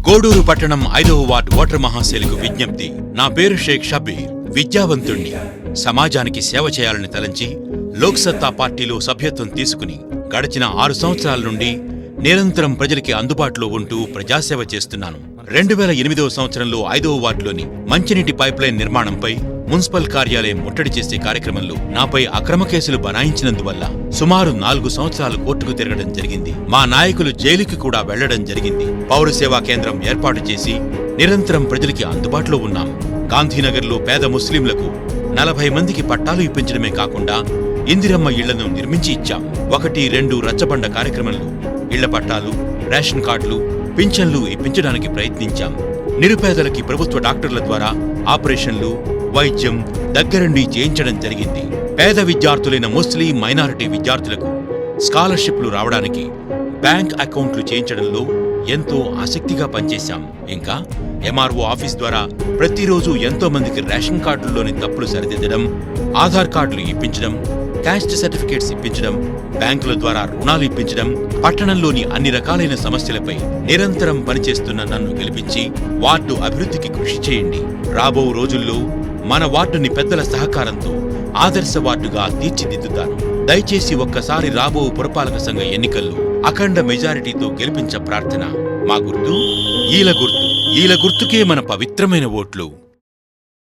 గోడూరు పట్టణం 5వ ward voter మహాశైలికు విజ్ఞప్తి. నా పేరు షేక్ షబీర్. విద్యావంతుణ్ణి. సమాజానికి సేవ చేయాలని తలంచి లోక్సత్తా పార్టీలో సభ్యత్వం తీసుకుని గడిచిన 6 సంవత్సరాల నుండి నిరంతరం ప్రజలకి అందుబాటులో ఉంటూ ప్రజాసేవ చేస్తున్నాను. 2008వ సంవత్సరంలో 5వ వార్డులోని మంచినీటి పైప్లైన్ నిర్మాణంపై మున్సిపల్ కార్యాలయం ముట్టడి చేసే కార్యక్రమంలో నాపై అక్రమ కేసులు బనాయించినందువల్ల సుమారు 4 సంవత్సరాలు కోర్టుకు తిరగడం జరిగింది. మా నాయకులు జైలుకి కూడా వెళ్లడం జరిగింది. పౌర సేవా కేంద్రం ఏర్పాటు చేసి నిరంతరం ప్రజలకి అందుబాటులో ఉన్నాం. గాంధీనగర్లో పేద ముస్లింలకు 40 మందికి పట్టాలు ఇప్పించడమే కాకుండా ఇందిరమ్మ ఇళ్లను నిర్మించి ఇచ్చాం. 1, 2 రచ్చబండ కార్యక్రమంలో ఇళ్ల పట్టాలు, రేషన్ కార్డులు, పింఛన్లు ఇప్పించడానికి ప్రయత్నించాం. నిరుపేదలకి ప్రభుత్వ డాక్టర్ల ద్వారా ఆపరేషన్లు, వైద్యం దగ్గరుండి చేయించడం జరిగింది. పేద విద్యార్థులైన ముస్లిం, మైనారిటీ విద్యార్థులకు స్కాలర్షిప్లు రావడానికి బ్యాంక్ అకౌంట్లు చేయించడంలో ఎంతో ఆసక్తిగా పనిచేశాం. ఇంకా ఎంఆర్ఓ ఆఫీస్ ద్వారా ప్రతిరోజు ఎంతో మందికి రేషన్ కార్డుల్లోని తప్పులు సరిదిద్దడం, ఆధార్ కార్డులు ఇప్పించడం, క్యాస్ట్ సర్టిఫికేట్స్ ఇప్పించడం, బ్యాంకుల ద్వారా రుణాలు ఇప్పించడం, పట్టణంలోని అన్ని రకాలైన సమస్యలపై నిరంతరం పనిచేస్తున్న నన్ను గెలిపించి వార్డు అభివృద్ధికి కృషి చేయండి. రాబో రోజుల్లో మన వార్డుని పెద్దల సహకారంతో ఆదర్శ వార్డుగా తీర్చిదిద్దుతాను. దయచేసి ఒక్కసారి రాబో పురపాలక సంఘ ఎన్నికల్లో అఖండ మెజారిటీతో గెలిపించ ప్రార్థన. మా గుర్తు ఈల గుర్తు. ఈల గుర్తుకే మన పవిత్రమైన ఓట్లు.